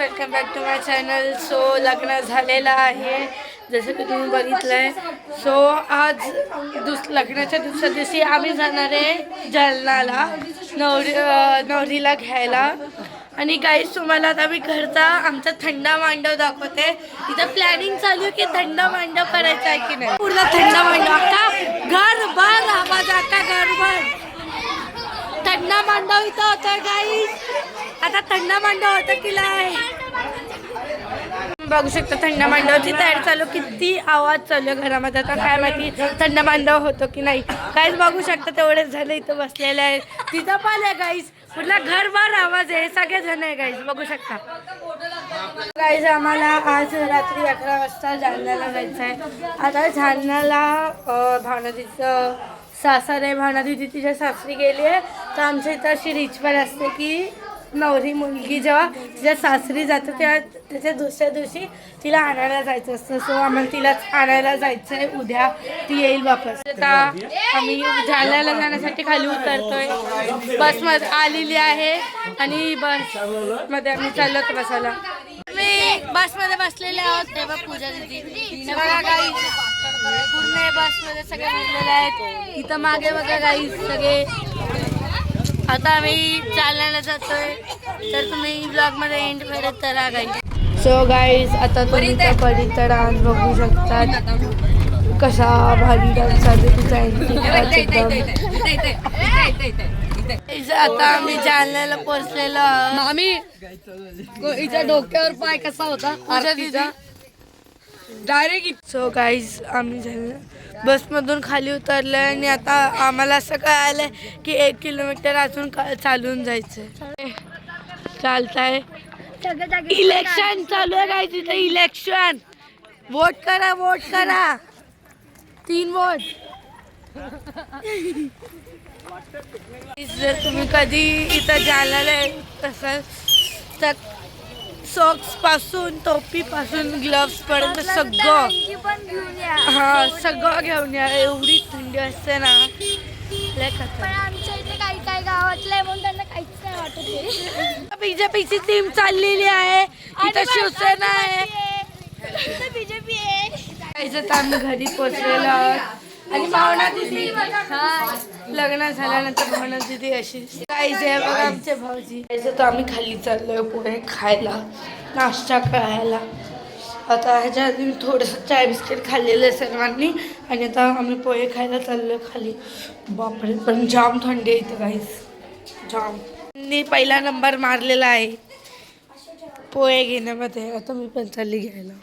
Welcome back to my channel. So लग्न झालेलं आहे जसं की तुम्ही बघितलंय. सो आज लग्नाच्या दुसऱ्या दिवशी आम्ही जाणार आहे जालनाला नवरीला घ्यायला. आणि गाईस तुम्हाला आता मी घरचा आमचा थंडा मांडव दाखवते. इथं प्लॅनिंग चालू आहे की थंडा मांडव करायचा आहे की नाही. पूर्ण थंडा मांडव अख्खा घरभर आवाज, अख्खा घरभर थंडा मांडव इथं होतं गाईस. आता थंडा मांडव होतं की नाही बघू शकता. थंडा मांडवाची तयारी चालू, किती आवाज चालू आहे घरामध्ये. आता काय माहिती थंडा मांडव होतो की नाही. काहीच बघू शकता तेवढेच झालं इथं बसलेले आहेत. तिथं पण आहे गाईस, पूर्ण घरभर आवाज आहे. सगळे जण आहे गाईस, बघू शकता. गाईस आम्हाला आज रात्री 11 वाजता जालन्याला जायचं आहे. आता जालन्याला भावनादीचं सासर आहे. भावनादी तिच्या सासरी गेली आहे. तर आमच्या इथं अशी रिच्युअल असते की नवरी मुलगी जेव्हा तिच्या सासरी जाते तेव्हा त्याच्या दुसऱ्या दिवशी तिला आणायला जायचं असतं. सो आम्हाला तिला आणायला जायचं आहे. उद्या ती येईल वापस. आता आम्ही जालन्याला जाण्यासाठी खाली उतरतोय. बसमध्ये आलेली आहे आणि बसमध्ये आम्ही चाललो होतो बसायला. मी बसमध्ये बसलेले आहोत. तेव्हा पूजा दिदी बघा गाईस, पूर्ण बसमध्ये सगळे बसलेले आहेत. इथं मागे बघा गाईस सगळे. आता आम्ही जालन्याला जातोय, तर तुम्ही ब्लॉगमध्ये एंड करत राहा गाईस. सो गाईस आता तुम्ही त्या परीचा डान्स बघू शकतात. कसा भारी डान्स आहे तिचा आता आम्ही जालन्याला पोहोचलेलो आम्ही. हिच्या डोक्यावर पाय कसा होता डायरेक्ट. सो गाईज आम्ही बसमधून खाली उतरलं आणि आता आम्हाला असं कळालं की 1 किलोमीटर अजून चालून जायचं. चालतंय. इलेक्शन चालू आहे गाईज इथं. इलेक्शन, वोट करा, वोट करा. 3 वोट. जर तुम्ही कधी इथं जालन्याला असाल तर सॉक्स पासून टोपी पासून ग्लव्स पर्यंत सगळं सगळं घेऊन या. एवढी थंडी असते ना. आमच्या इथे काही गावातले म्हणून त्यांना काहीच नाही वाटत. बीजेपीची टीम चाललेली आहे. इथं शिवसेना आहे, बीजेपी आहे. आम्ही घरी पोचलेलो आहोत. आणि भावना दिदी लग्न झाल्यानंतर भावना दिदी अशी आहे बघा आमचे भाऊजी. तर आम्ही खाली चाललोय पुढे खायला, नाश्ता करायला. आता ह्याच्या आधी मी थोडंसं चाय बिस्किट खाल्लेलं आहे सर्वांनी. आणि आता आम्ही पोहे खायला चाललोय खाली. बापरे पण जाम थंडी आहे इथं गाईस, जाम. मी पहिला नंबर मारलेला आहे पोहे घेण्यामध्ये. आता मी पण चालली घ्यायला.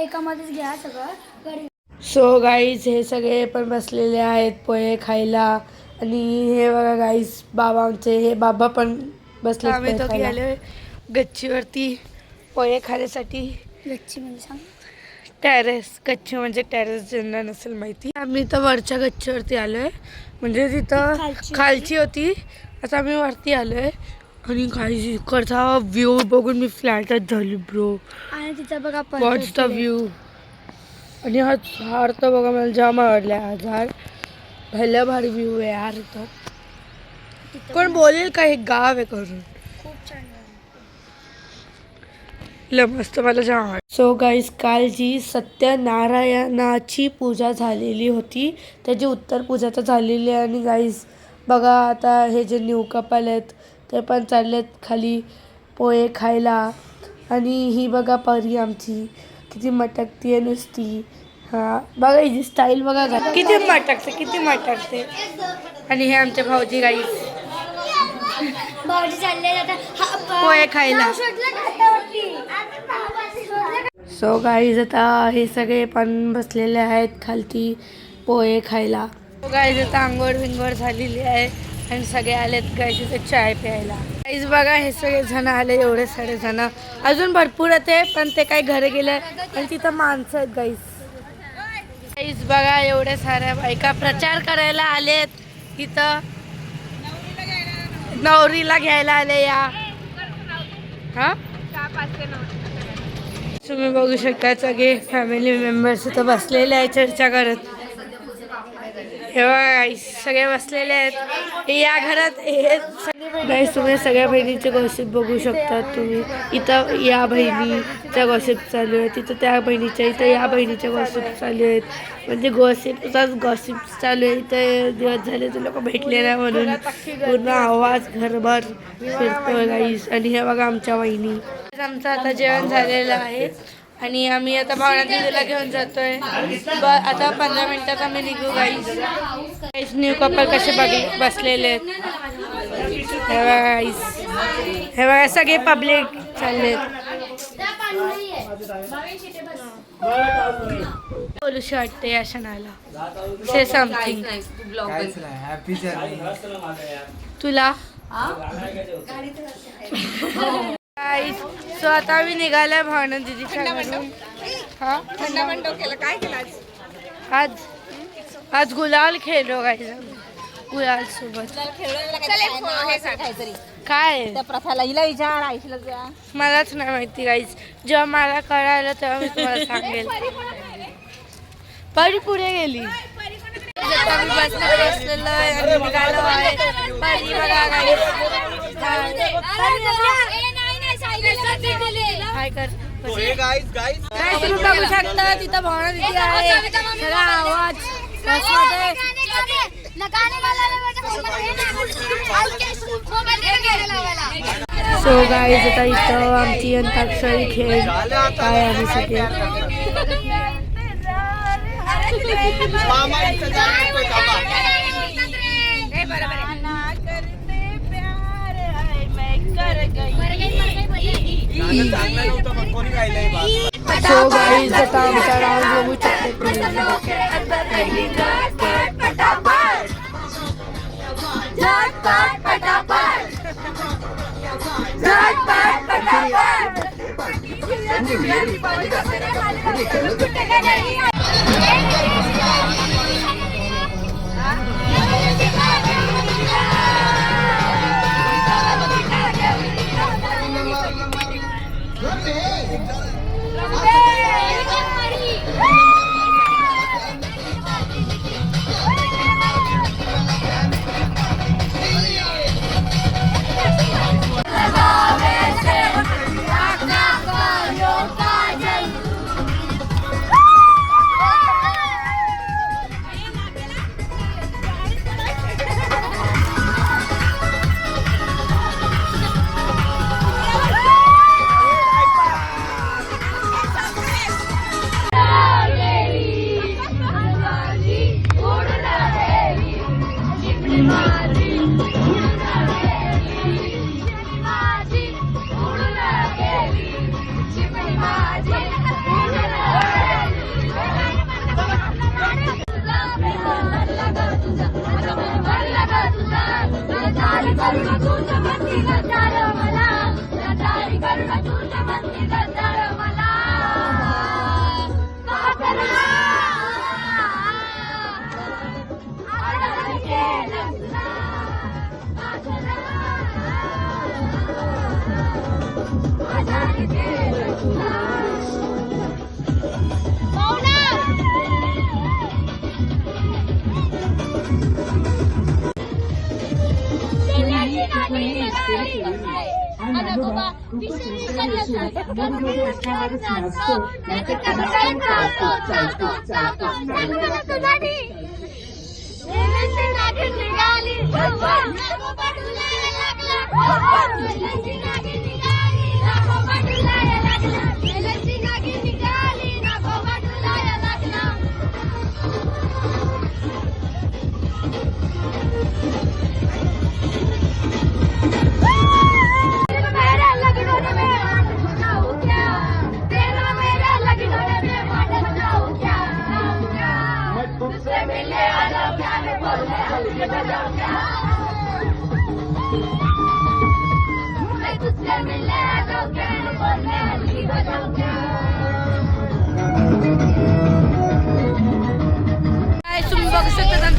एकामध्येच घ्या सगळं. सो गाईज हे सगळे पण बसलेले आहेत पोहे खायला. आणि हे बघा गाईज बाबा आमचे, हे बाबा पण बसले. आम्ही तो गेले गच्चीवरती पोहे खाण्यासाठी. गच्ची म्हणजे सांग. टेरेस. गच्ची म्हणजे टेरेस, ज्यांना नसेल माहिती. आम्ही तर वरच्या गच्चीवरती आलो आहे, म्हणजे तिथं खालची होती. आता आम्ही वरती आलो आहे. आणि गाईज इकडचा व्ह्यू बघून मी फ्लॅटच झाली ब्रो. आणि तिथं बघा वॉट्स द व्ह्यू. आणि हा झाड तर बघा मला जाम आवडला. हा झाड भल्या भारी व्ह्यू आहे यार इथं. कोण बोलेल का हे गाव आहे करून. खूप छान मस्त, मला जाम आवडलं. सो गाईज काल जी सत्यनारायणाची पूजा झालेली होती त्याची उत्तर पूजा तर झालेली आहे. आणि गाईज बघा आता हे जे न्यू कपल आहेत ते पण चाललेत खाली पोहे खायला. आणि ही बघा परी आमची किती मटकती आहे नुसती. हा बघा हिची स्टाईल बघा किती मटकते, किती मटकते. आणि हे आमचे भाऊजी गाईज पोहे खायला. सो गाईज आता हे सगळे पण बसलेले आहेत खालती पोहे खायला. सो गाईज आता आंघोळ विंघोळ झालेली आहे आणि सगळे आलेत गाईज इथे चाय प्यायला. गाईज बघा हे सगळे जण आले, एवढे सारे जण. अजून भरपूर आहेत पण ते काही घरी गेले. आणि तिथं माणसं आहेत गाईज. गाईज बघा एवढ्या साऱ्या बायका प्रचार करायला आलेत इथं. नवरीला घ्यायला आले या. हा तुम्ही बघू शकता सगळे फॅमिली मेंबर्स इथं बसलेले आहे चर्चा करत. हे बघा guys, सगळे बसलेले आहेत. हे या घरात हे गाईस तुम्ही सगळ्या बहिणीचे गॉसिप बघू शकता. तुम्ही इथं या बहिणीचा गॉसिप चालू आहे, तिथं त्या बहिणीच्या, इथं या बहिणीच्या गॉसिप चालू आहेत. म्हणजे गॉसिप चालू आहे. इथं दिवस झाले ते लोक भेटले नाही म्हणून पूर्ण आवाज घरभर फिरतोय गाईस. आणि हे बघा आमच्या बहिणी. आमचं आता जेवण झालेलं आहे आणि आम्ही आता भावना दिदीला घेऊन जातोय. आता 15 मिनिटात आम्ही निघू गाईस. न्यू कपल कसे बसलेले आहेत हे बघा गाईस. हे बघा सगळे पब्लिक चाललेत. बोलूशी वाटते या क्षणाला. से समथिंग तुला. सो आता आम्ही निघालोय भावना दिदीच्या घरून. हा थंडा पण डोक्याला काय केलं आज गुलाल खेळलो गाईस. गुलाल सोबत काय त्या प्रथाला हिला विचार आईला जा. मलाच नाही माहिती गाईस. जेव्हा मला कळालं तेव्हा मी तुम्हाला सांगेल. परी पुढे गेली. बसलेलो आहे आणि निघालो आहे. परी बघा गाईस. हाय कर. तुम्ही बघू शकता तिथं भावना दिदी आहे. सगळा आवाज सो गाईज आता इथं आमची अंताक्षरी खेळ काय आम्ही सगळे सो गाईज आता आमचा राऊंड बघू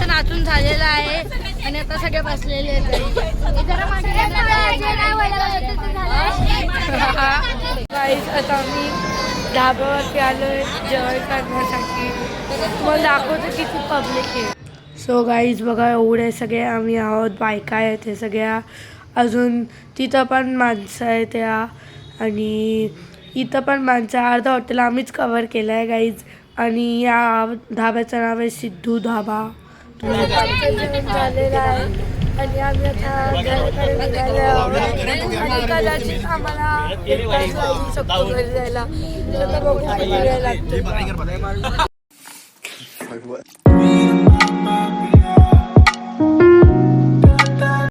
नाचून झालेला आहे आणि आता सगळे बसलेले आहेत. आता आम्ही ढाब्यावरती आलोय जेवण करण्यासाठी. तुम्हाला दाखवतो किती पब्लिक आहे. सो गाईज बघा एवढे सगळे आम्ही आहोत, बायका आहेत हे सगळ्या, अजून तिथं पण माणसं आहेत त्या, आणि इथं पण माणसं. अर्धा हॉटेल आम्हीच कवर केलं आहे गाईज. आणि या धाब्याचं नाव आहे सिद्धू धाबा. झालेलं आहे आणि आम्ही आता घराकडे निघालो आहोत. आणि कदाचित आम्हाला 1 तास लागू शकतो घरी जायला. तर बघू किती वेळ लागतो.